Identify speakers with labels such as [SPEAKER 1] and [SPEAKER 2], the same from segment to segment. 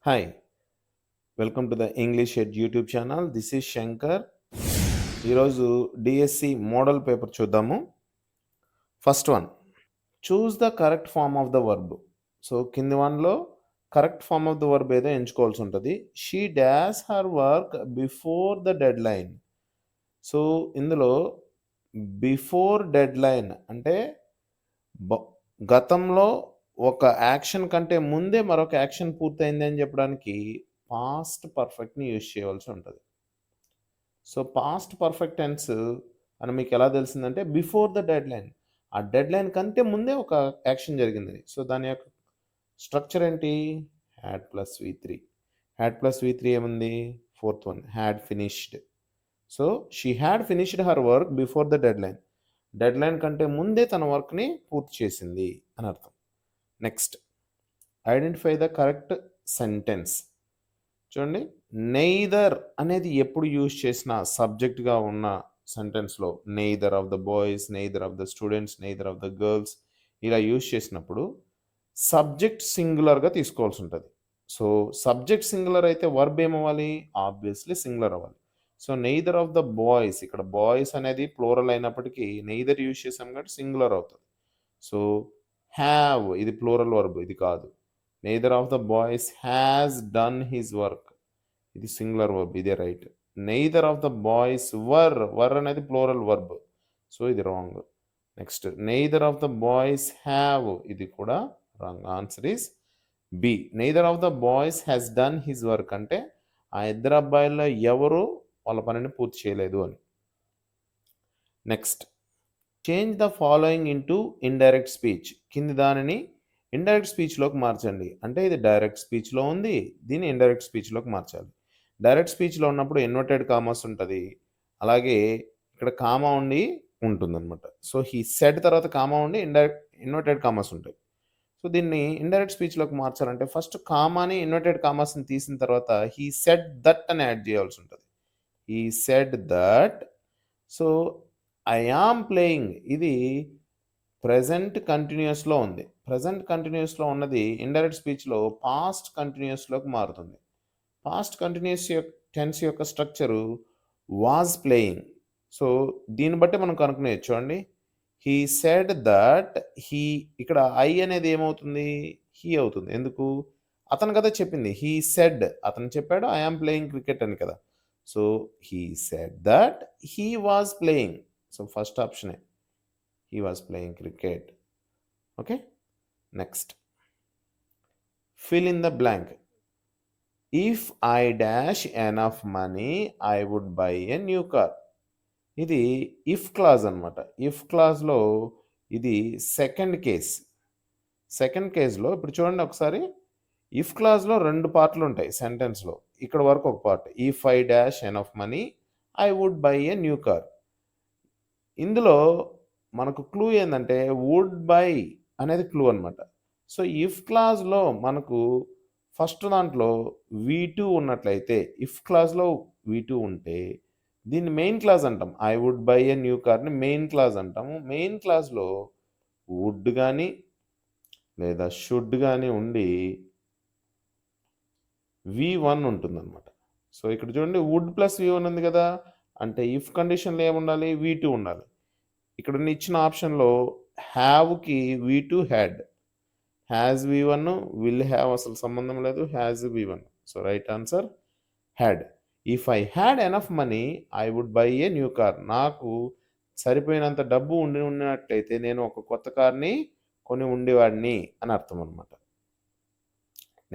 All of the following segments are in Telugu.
[SPEAKER 1] Hi, welcome to the English Ed YouTube channel. This is Shankar. ఈరోజు డిఎస్సి మోడల్ పేపర్ చూద్దాము. First one, choose the correct form of the verb. So కింది వన్లో correct form of the verb ఏదో ఎంచుకోవాల్సి ఉంటుంది. She dash her work before the deadline. So ఇందులో బిఫోర్ డెడ్ లైన్ అంటే గతంలో ఒక యాక్షన్ కంటే ముందే మరొక యాక్షన్ పూర్తయింది అని చెప్పడానికి పాస్ట్ పర్ఫెక్ట్ని యూజ్ చేయవలసి ఉంటుంది. సో పాస్ట్ పర్ఫెక్ట్ టెన్స్ అని మీకు ఎలా తెలిసిందంటే బిఫోర్ ద డెడ్ లైన్, ఆ డెడ్ లైన్ కంటే ముందే ఒక యాక్షన్ జరిగింది. సో దాని యొక్క స్ట్రక్చర్ ఏంటి? హ్యాడ్ ప్లస్ వి3. హ్యాడ్ ప్లస్ వి3 ఏముంది? Fourth one, had finished. So she had finished her work before the deadline. Deadline కంటే ముందే తన వర్క్ని పూర్తి చేసింది అని అర్థం. Next, identify the correct sentence. చూడండి, నెయిదర్ అనేది ఎప్పుడు యూజ్ చేసిన సబ్జెక్ట్గా ఉన్న సెంటెన్స్లో neither of the boys, neither of the students, neither of the girls ఇలా యూజ్ చేసినప్పుడు సబ్జెక్ట్ సింగులర్గా తీసుకోవాల్సి ఉంటుంది. సో సబ్జెక్ట్ సింగులర్ అయితే వర్బ్ ఏమవ్వాలి? ఆబ్వియస్లీ సింగులర్ అవ్వాలి. So neither of the boys, ఇక్కడ బాయ్స్ అనేది ప్లూరల్ అయినప్పటికీ నెయిదర్ యూజ్ చేసాం కాబట్టి సింగులర్ అవుతుంది. సో హ్యావ్ ఇది ప్లూరల్ వర్బ్, ఇది కాదు. Neither of the boys has done his work, ఇది సింగులర్ వర్బ్, ఇదే right. Neither of the boys were అనేది ప్లూరల్ వర్బ్, సో ఇది wrong. Next, neither of the boys have, ఇది కూడా wrong. Answer is B. Neither of the boys has done his work అంటే ఆ ఇద్దరు అబ్బాయిల్లో ఎవరు వాళ్ళ పనిని పూర్తి చేయలేదు అని. Next, change the following into indirect speech. కింది దానిని ఇండైరెక్ట్ స్పీచ్లోకి మార్చండి. అంటే ఇది డైరెక్ట్ స్పీచ్లో ఉంది, దీన్ని ఇండైరెక్ట్ స్పీచ్లోకి మార్చాలి. డైరెక్ట్ స్పీచ్లో ఉన్నప్పుడు ఇన్వర్టెడ్ కామర్స్ ఉంటుంది, అలాగే ఇక్కడ కామా ఉండి ఉంటుందన్నమాట. సో హీ సెడ్ తర్వాత కామా ఉండి ఇన్వర్టెడ్ కామర్స్ ఉంటాయి. సో దీన్ని ఇండైరెక్ట్ స్పీచ్లోకి మార్చాలంటే ఫస్ట్ కామాని ఇన్వర్టెడ్ కామర్స్ని తీసిన తర్వాత హీ సెడ్ దట్ అని యాడ్ చేయాల్సి ఉంటుంది. He said that. So I am playing ఇది ప్రెజెంట్ కంటిన్యూస్లో ఉంది. ప్రెజెంట్ కంటిన్యూస్లో ఉన్నది ఇండైరెక్ట్ స్పీచ్లో పాస్ట్ కంటిన్యూస్లోకి మారుతుంది. పాస్ట్ కంటిన్యూస్ టెన్స్ యొక్క స్ట్రక్చరు వాజ్ ప్లేయింగ్. సో దీన్ని బట్టి మనం కనుక్కునేది చూడండి. హీ సెడ్ దట్ హీ, ఇక్కడ ఐ అనేది ఏమవుతుంది? హీ అవుతుంది. ఎందుకు? అతను కదా చెప్పింది. హీ సెడ్, అతను చెప్పాడు ఐ యామ్ ప్లేయింగ్ క్రికెట్ అని కదా. So he said that he was playing. So first ఆప్షనే, he was playing cricket. Okay, next, fill in the blank. If I dash enough money I would buy a new car. ఇది ఇఫ్ క్లాజ్ అనమాట. ఇఫ్ క్లాజ్లో ఇది సెకండ్ కేస్. సెకండ్ కేస్లో ఇప్పుడు చూడండి ఒకసారి, ఇఫ్ క్లాజ్లో రెండు పార్ట్లు ఉంటాయి సెంటెన్స్లో. ఇక్కడ వరకు ఒక part, if I dash enough money I would buy a new car. ఇందులో మనకు క్లూ ఏంటంటే వుడ్ బై అనేది క్లూ అనమాట. సో ఇఫ్ క్లాజ్లో మనకు ఫస్ట్ దాంట్లో V2 ఉన్నట్లయితే, ఇఫ్ క్లాజ్లో V2 ఉంటే దీన్ని మెయిన్ క్లాజ్ అంటాం. I would buy a new కార్ని మెయిన్ క్లాజ్ అంటాము. మెయిన్ క్లాజ్లో వుడ్ కానీ లేదా షుడ్ కానీ ఉండి V1 ఉంటుందన్నమాట. సో ఇక్కడ చూడండి వుడ్ ప్లస్ V1 ఉంది కదా, అంటే ఇఫ్ కండిషన్లో ఏముండాలి? V2 ఉండాలి. ఇక్కడ ఇచ్చిన ఆప్షన్లో హ్యావ్కి V2 had, has V1, will have అసలు సంబంధం లేదు, has V1. So right answer had. If I had enough money I would buy a new car. నాకు సరిపోయినంత డబ్బు ఉన్నట్లయితే నేను ఒక కొత్త కార్ని కొని ఉండేవాడిని అని అర్థం అనమాట.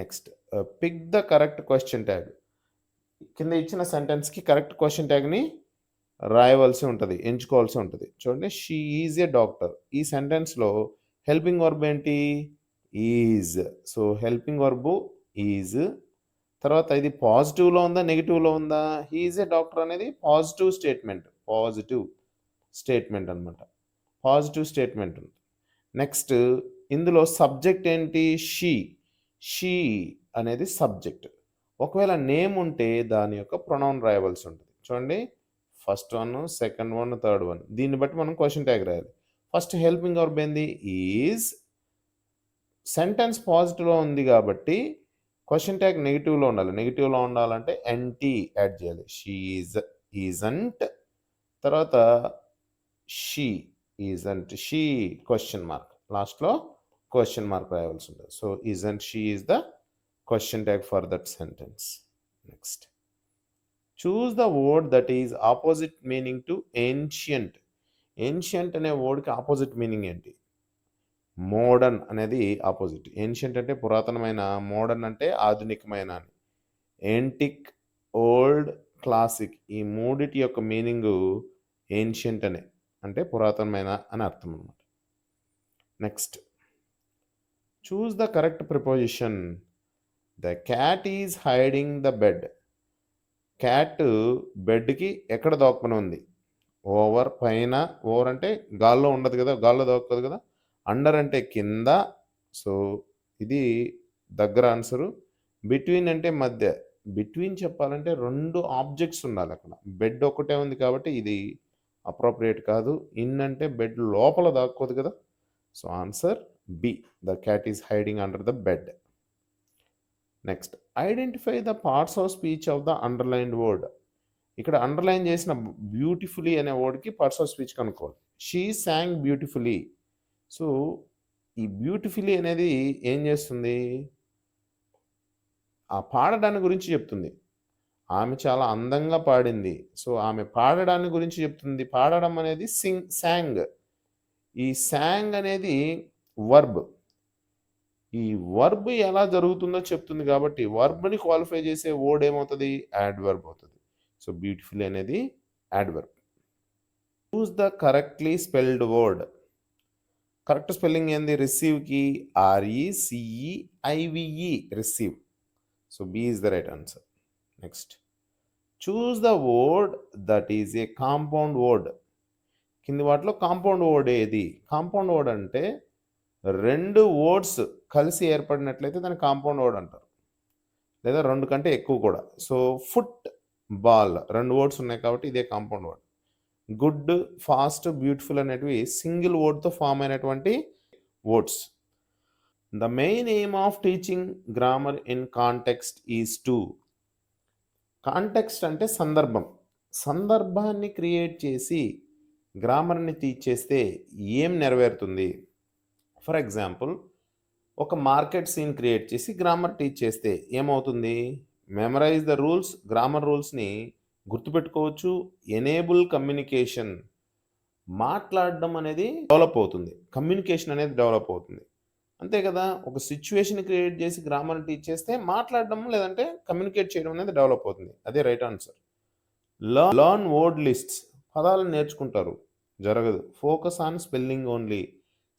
[SPEAKER 1] Next, pick the correct question tag. కింద ఇచ్చిన సెంటెన్స్కి కరెక్ట్ క్వశ్చన్ ట్యాగ్ని రాయవలసి ఉంటుంది, ఎంచుకోవాల్సి ఉంటుంది. చూడండి, షీ ఈజ్ ఏ డాక్టర్. ఈ సెంటెన్స్లో హెల్పింగ్ వర్బ్ ఏంటి? Is. So helping verb is. తర్వాత ఇది పాజిటివ్లో ఉందా నెగిటివ్లో ఉందా? హీ ఈజ్ ఏ డాక్టర్ అనేది పాజిటివ్ స్టేట్మెంట్, పాజిటివ్ స్టేట్మెంట్ అనమాట, పాజిటివ్ స్టేట్మెంట్. నెక్స్ట్, ఇందులో సబ్జెక్ట్ ఏంటి? షీ. షీ అనేది సబ్జెక్ట్. ఒకవేళ నేమ్ ఉంటే దాని యొక్క ప్రొనౌన్ రాయవలసి ఉంటుంది. చూడండి, first one, second one, third one, దీన్ని బట్టి మనం క్వశ్చన్ ట్యాగ్ రాయాలి. ఫస్ట్ హెల్పింగ్ వర్బ్ ఏంది? ఈజ్. సెంటెన్స్ పాజిటివ్లో ఉంది కాబట్టి క్వశ్చన్ ట్యాగ్ నెగిటివ్లో ఉండాలి. నెగిటివ్లో ఉండాలంటే ఎన్టీ యాడ్ చేయాలి. షీ ఈజంట్, తర్వాత she isn't, she question mark, లాస్ట్లో క్వశ్చన్ మార్క్ రాయవలసి ఉంటుంది. So isn't she is the question tag for that sentence. Next, choose the word that is opposite meaning to ancient. Ancient అనే వర్డ్కి ఆపోజిట్ మీనింగ్ ఏంటి? మోడర్న్ అనేది ఆపోజిట్. ఏన్షియంట్ అంటే పురాతనమైన, మోడర్న్ అంటే ఆధునికమైన అని. ఏంటిక్, ఓల్డ్, క్లాసిక్ ఈ మూడిటి యొక్క మీనింగు ఏన్షియంట్ అంటే పురాతనమైన అని అర్థం అన్నమాట. Next, choose the correct preposition. The cat is hiding the bed. Cat బెడ్కి ఎక్కడ దాక్కుని ఉంది? ఓవర్, పైన. ఓవర్ అంటే గాల్లో ఉండదు కదా, గాల్లో దాక్కదు కదా. అండర్ అంటే కింద. సో ఇది దగ్గర ఆన్సరు. బిట్వీన్ అంటే మధ్య. బిట్వీన్ చెప్పాలంటే 2 ఆబ్జెక్ట్స్ ఉండాలి అక్కడ. బెడ్ ఒకటే ఉంది కాబట్టి ఇది అప్రోప్రియేట్ కాదు. ఇన్ అంటే బెడ్ లోపల దాక్కోదు కదా. So answer B, the cat is hiding under the bed. Next, identify the parts of speech of the underlined word. ఇక్కడ అండర్లైన్ చేసిన బ్యూటిఫుల్లీ అనే వర్డ్కి పార్ట్స్ ఆఫ్ స్పీచ్ కనుక్కోవాలి. She sang beautifully. సో ఈ బ్యూటిఫుల్లీ అనేది ఏం చేస్తుంది? ఆ పాడడాన్ని గురించి చెప్తుంది. ఆమె చాలా అందంగా పాడింది. సో ఆమె పాడడాన్ని గురించి చెప్తుంది. పాడడం అనేది సాంగ్. ఈ సాంగ్ అనేది వర్బ్. ఈ వర్బ్ ఎలా జరుగుతుందో చెప్తుంది కాబట్టి వర్బ్ని క్వాలిఫై చేసే వర్డ్ ఏమవుతుంది? యాడ్వర్బ్ అవుతుంది. సో బ్యూటిఫుల్ అనేది adverb. Choose the correctly spelled word. Correct spelling ఏంది? రిసీవ్కి RECEIVE, receive. So B is the right answer. Next, choose the word that is a compound word. కింది వాటిలో కాంపౌండ్ వర్డ్ ఏది? కాంపౌండ్ వర్డ్ అంటే 2 వర్డ్స్ కలిసి ఏర్పడినట్లయితే దాన్ని కాంపౌండ్ వర్డ్ అంటారు, లేదా 2 కంటే ఎక్కువ కూడా. సో ఫుట్, బాల్ 2 వర్డ్స్ ఉన్నాయి కాబట్టి ఇదే compound word. Good, fast, beautiful అనేటివి సింగిల్ వర్డ్తో ఫామ్ అయినటువంటి words. The main aim of teaching grammar in context is to. Context అంటే సందర్భం. సందర్భాన్ని క్రియేట్ చేసి గ్రామర్ని టీచ్ చేస్తే ఏం నెరవేరుతుంది? ఫర్ ఎగ్జాంపుల్, ఒక మార్కెట్ సీన్ క్రియేట్ చేసి గ్రామర్ టీచ్ చేస్తే ఏమవుతుంది? మెమరైజ్ ద రూల్స్, గ్రామర్ రూల్స్ని గుర్తుపెట్టుకోవచ్చు. ఎనేబుల్ కమ్యూనికేషన్, మాట్లాడడం అనేది డెవలప్ అవుతుంది. కమ్యూనికేషన్ అనేది డెవలప్ అవుతుంది. అంతే కదా. ఒక సిచ్యువేషన్ క్రియేట్ చేసి గ్రామర్ టీచ్ చేస్తే మాట్లాడడం లేదంటే కమ్యూనికేట్ చేయడం అనేది డెవలప్ అవుతుంది. అదే right answer. Learn word lists, పదాలను నేర్చుకుంటారు, జరగదు. ఫోకస్ ఆన్ స్పెల్లింగ్ ఓన్లీ,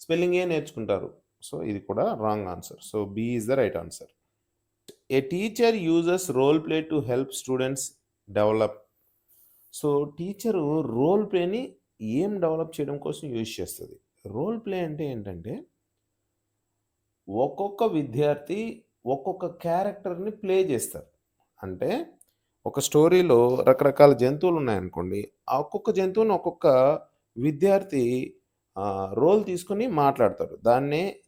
[SPEAKER 1] స్పెల్లింగే నేర్చుకుంటారు. సో ఇది కూడా wrong answer. So B is the right answer. A teacher uses role play to help students develop. So teacher role ప్లేని ఏం డెవలప్ చేయడం కోసం యూజ్ చేస్తుంది? రోల్ ప్లే అంటే ఏంటంటే ఒక్కొక్క విద్యార్థి ఒక్కొక్క క్యారెక్టర్ని ప్లే చేస్తారు. అంటే ఒక స్టోరీలో రకరకాల జంతువులు ఉన్నాయనుకోండి, ఆ ఒక్కొక్క జంతువుని ఒక్కొక్క విద్యార్థి రోల్ తీసుకొని మాట్లాడతాడు.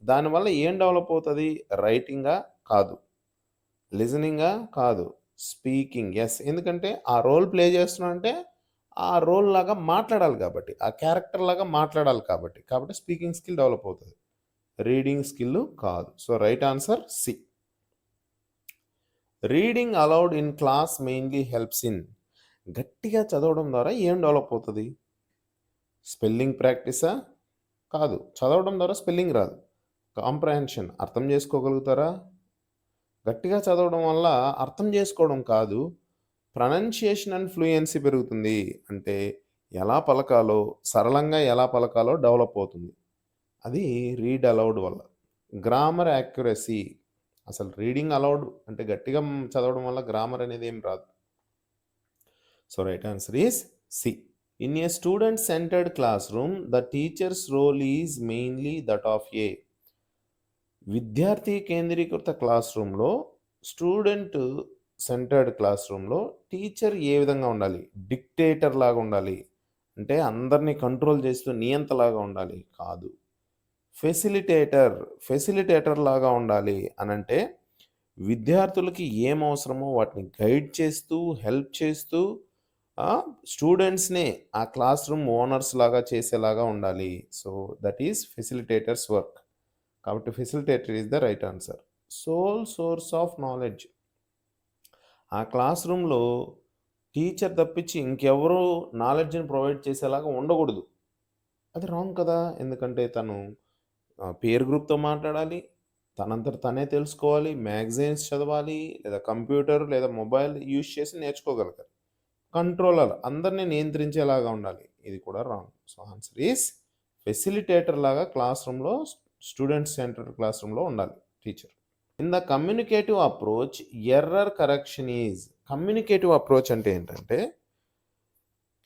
[SPEAKER 1] దానివల్ల ఏం డెవలప్ అవుతుంది? రైటింగా కాదు, లిజనింగా కాదు, స్పీకింగ్. ఎస్, ఎందుకంటే ఆ రోల్ ప్లే చేస్తున్నా అంటే ఆ రోల్ లాగా మాట్లాడాలి కాబట్టి, ఆ క్యారెక్టర్ లాగా మాట్లాడాలి కాబట్టి స్పీకింగ్ స్కిల్ డెవలప్ అవుతుంది, రీడింగ్ స్కిల్ కాదు. So right answer C. Reading aloud in class mainly helps in. గట్టిగా చదవడం ద్వారా ఏం డెవలప్ అవుతుంది? స్పెల్లింగ్ ప్రాక్టీసా? కాదు. చదవడం ద్వారా స్పెల్లింగ్ రాదు. కాంప్రహెన్షన్, అర్థం చేసుకోగలుగుతారా? గట్టిగా చదవడం వల్ల అర్థం చేసుకోవడం కాదు, ప్రొనౌన్సియేషన్ అండ్ ఫ్లూయెన్సీ పెరుగుతుంది. అంటే ఎలా పలకాలో, సరళంగా ఎలా పలకాలో డెవలప్ అవుతుంది. అది రీడ్ అలౌడ్ వల్ల. గ్రామర్ యాక్యురసీ, అసలు రీడింగ్ అలౌడ్ అంటే గట్టిగా చదవడం వల్ల గ్రామర్ అనేది ఏం రాదు. So right answer is c. In a student centred classroom the teacher's role is mainly that of a. విద్యార్థి కేంద్రీకృత క్లాస్ రూమ్లో, స్టూడెంట్ సెంటర్డ్ క్లాస్ రూమ్లో టీచర్ ఏ విధంగా ఉండాలి? డిక్టేటర్ లాగా ఉండాలి, అంటే అందరినీ కంట్రోల్ చేస్తూ నియంతలాగా ఉండాలి కాదు. ఫెసిలిటేటర్ లాగా ఉండాలి అనంటే విద్యార్థులకి ఏం అవసరమో వాటిని గైడ్ చేస్తూ, హెల్ప్ చేస్తూ స్టూడెంట్స్‌నే ఆ క్లాస్ రూమ్ ఓనర్స్ లాగా చేసేలాగా ఉండాలి. So, that is facilitators work. కాబట్టి facilitator is the right answer. Sole source of knowledge. ఆ క్లాస్ రూమ్‌లో టీచర్ తప్పించి ఇంకెవరు నాలెడ్జ్‌ని ప్రొవైడ్ చేసేలాగా ఉండకూడదు. అది రాంగ్ కదా! ఎందుకంటే తను పీర్ గ్రూప్‌తో మాట్లాడాలి. తనంతట తనే తెలుసుకోవాలి. మ్యాగజైన్స్ చదవాలి. లేదా కంప్యూటర్ లేదా మొబైల్ యూజ్ చేసి నేర్చుకోగలగాలి. కంట్రోలర్ అందరిని నియంత్రించేలాగా ఉండాలి. ఇది కూడా wrong. So, answer is facilitator లాగా క్లాస్ రూమ్‌లో స్టూడెంట్ సెంటర్డ్ క్లాస్ రూమ్‌లో ఉండాలి teacher. In the communicative approach error correction is. Communicative approach అంటే ఏంటంటే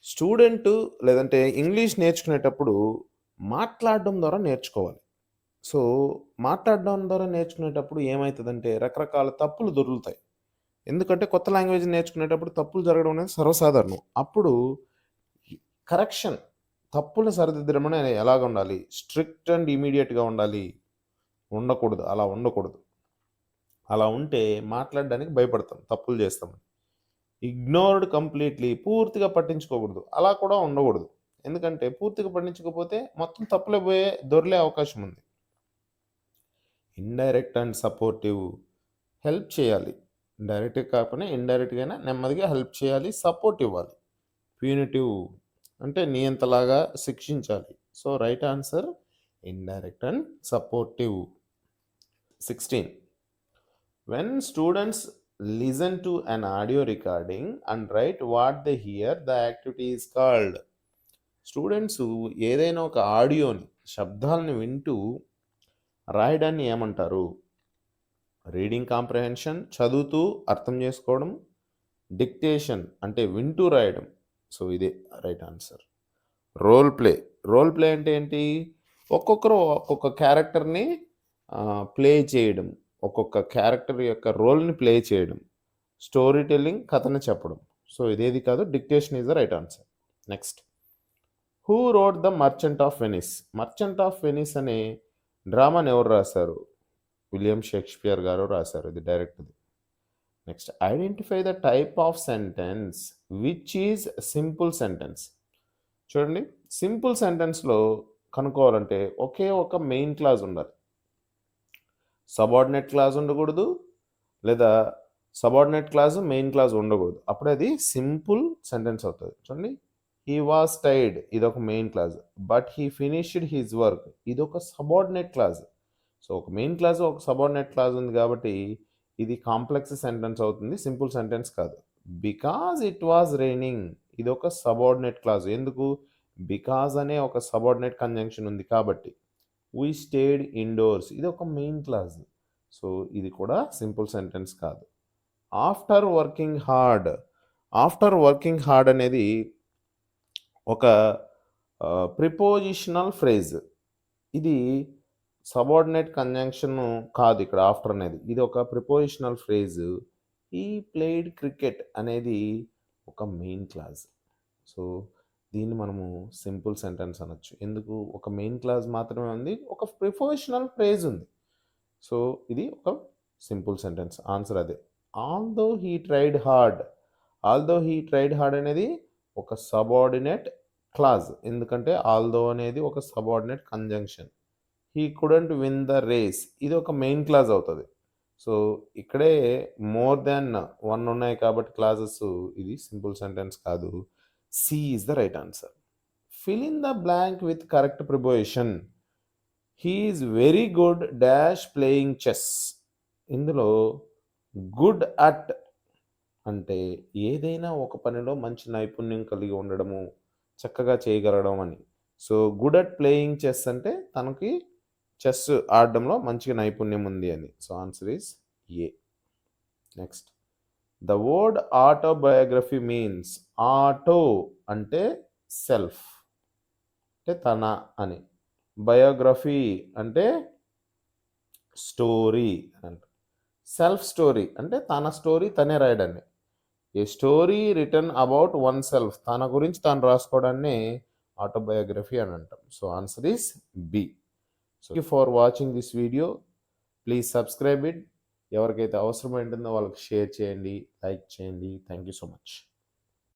[SPEAKER 1] స్టూడెంట్ లేదంటే ఇంగ్లీష్ నేర్చుకునేటప్పుడు మాట్లాడడం ద్వారా నేర్చుకోవాలి. సో, మాట్లాడడం ద్వారా నేర్చుకునేటప్పుడు ఏమైతదంటే రకరకాల తప్పులు దొర్లుతాయి. ఎందుకంటే కొత్త లాంగ్వేజ్ నేర్చుకునేటప్పుడు తప్పులు జరగడం అనేది సర్వసాధారణం. అప్పుడు కరెక్షన్ తప్పులు సరిదిద్దడం అనేది ఎలాగుండాలి? స్ట్రిక్ట్ అండ్ ఇమ్మీడియేట్‌గా ఉండాలి. ఉండకూడదు. అలా ఉండకూడదు. అలా ఉంటే మాట్లాడడానికి భయపడతాం. తప్పులు చేస్తామని. ఇగ్నోర్డ్ కంప్లీట్‌లీ పూర్తిగా పట్టించుకోకూడదు. అలా కూడా ఉండకూడదు. ఎందుకంటే పూర్తిగా పట్టించుకోకపోతే మొత్తం తప్పులే దొర్లే అవకాశం ఉంది. Indirect and supportive. హెల్ప్ చేయాలి. డైరెక్ట్‌గా కాకపోయినా ఇండైరెక్ట్‌గా అయినా నెమ్మదిగా హెల్ప్ చేయాలి. సపోర్ట్ ఇవ్వాలి. ప్యూనిటివ్ అంటే నియంతలాగా శిక్షించాలి. So, right answer indirect and supportive. 16. When students listen to an audio recording and write what they hear, the activity is called. Students ఏదైనా ఒక ఆడియోని శబ్దాలను వింటూ రాయడాన్ని ఏమంటారు? రీడింగ్ కాంప్రహెన్షన్ చదువుతూ అర్థం చేసుకోవడం. డిక్టేషన్ అంటే వింటూ రాయడం. సో, ఇదే right answer. Role play. Role play అంటే ఏంటి? ఒక్కొక్కరు ఒక్కొక్క క్యారెక్టర్‌ని ప్లే చేయడం. ఒక్కొక్క క్యారెక్టర్ యొక్క రోల్‌ని ప్లే చేయడం. స్టోరీ టెల్లింగ్ కథను చెప్పడం. సో, ఇదేది కాదు. Dictation is the right answer. Next. Who wrote the merchant of Venice? Merchant of Venice అనే డ్రామాని ఎవరు రాశారు? విలియం షేక్స్పియర్ గారు రాశారు. ఇది డైరెక్ట్‌ది. Next. Identify the type of sentence which is simple sentence. చూడండి, సింపుల్ సెంటెన్స్‌లో కనుక్కోవాలంటే ఒకే ఒక మెయిన్ క్లాజ్ ఉండాలి. సబార్డినేట్ క్లాజ్ ఉండకూడదు. లేదా సబార్డినేట్ క్లాజ్, మెయిన్ క్లాజ్ ఉండకూడదు. అప్పుడే అది సింపుల్ సెంటెన్స్ అవుతుంది. చూడండి, హీ వాస్ టైర్డ్ ఇదొక main clause. But he finished his work ఇదొక సబార్డినేట్ క్లాజ్. సో, ఒక మెయిన్ క్లాజ్ ఒక సబార్డినేట్ క్లాజ్ ఉంది కాబట్టి ఇది కాంప్లెక్స్ సెంటెన్స్ అవుతుంది. సింపుల్ సెంటెన్స్ కాదు. బికాజ్ ఇట్ వాజ్ రైనింగ్ ఇదొక సబార్డినేట్ క్లాజ్. ఎందుకు? బికాజ్ అనే ఒక సబార్డినేట్ కంజంక్షన్ ఉంది కాబట్టి. వీ స్టేడ్ ఇండోర్స్ ఇది ఒక మెయిన్ క్లాజ్. సో, ఇది కూడా సింపుల్ సెంటెన్స్ కాదు. After working hard. After working hard అనేది ఒక ప్రిపోజిషనల్ ఫ్రేజ్. ఇది సబార్డినేట్ కంజంక్షన్ కాదు ఇక్కడ ఆఫ్టర్ అనేది. ఇది ఒక prepositional phrase. He played cricket అనేది ఒక మెయిన్ క్లాజ్. సో, దీన్ని మనము సింపుల్ సెంటెన్స్ అనొచ్చు. ఎందుకు? ఒక మెయిన్ క్లాజ్ మాత్రమే ఉంది. ఒక ప్రిపోజిషనల్ ఫ్రేజ్ ఉంది. సో, ఇది ఒక సింపుల్ సెంటెన్స్. ఆన్సర్ అదే. Although he tried hard. Although he tried hard అనేది ఒక సబార్డినేట్ క్లాజ్. ఎందుకంటే ఆల్దో అనేది ఒక subordinate conjunction. He couldn't win the race ఇది ఒక మెయిన్ క్లాజ్ అవుతుంది. సో, ఇక్కడే మోర్ దాన్ 1 ఉన్నాయి కాబట్టి క్లాజెస్ ఇది సింపుల్ సెంటెన్స్ కాదు. C is the right answer. Fill in the blank with correct preposition. He is very good dash playing chess. ఇందులో గుడ్ అట్ అంటే ఏదైనా ఒక పనిలో మంచి నైపుణ్యం కలిగి ఉండడము, చక్కగా చేయగలగడం అని. So, good at playing chess అంటే తనకి చెస్ ఆడడంలో మంచిగా నైపుణ్యం ఉంది అని. So, answer is a. Next. The word autobiography means. Auto అంటే సెల్ఫ్ అంటే తన అని. బయోగ్రఫీ అంటే స్టోరీ అని. సెల్ఫ్ స్టోరీ అంటే తన స్టోరీ తనే రాయడాన్ని. A story written about oneself తన గురించి తాను రాసుకోవడాన్ని ఆటోబయోగ్రఫీ అని అంటాం. So, answer is b. So, thank you for watching this video. Please subscribe it. ఎవరికైతే అవసరమై ఉంటుందో వాళ్ళకి షేర్ చేయండి, లైక్ చేయండి. Thank you so much.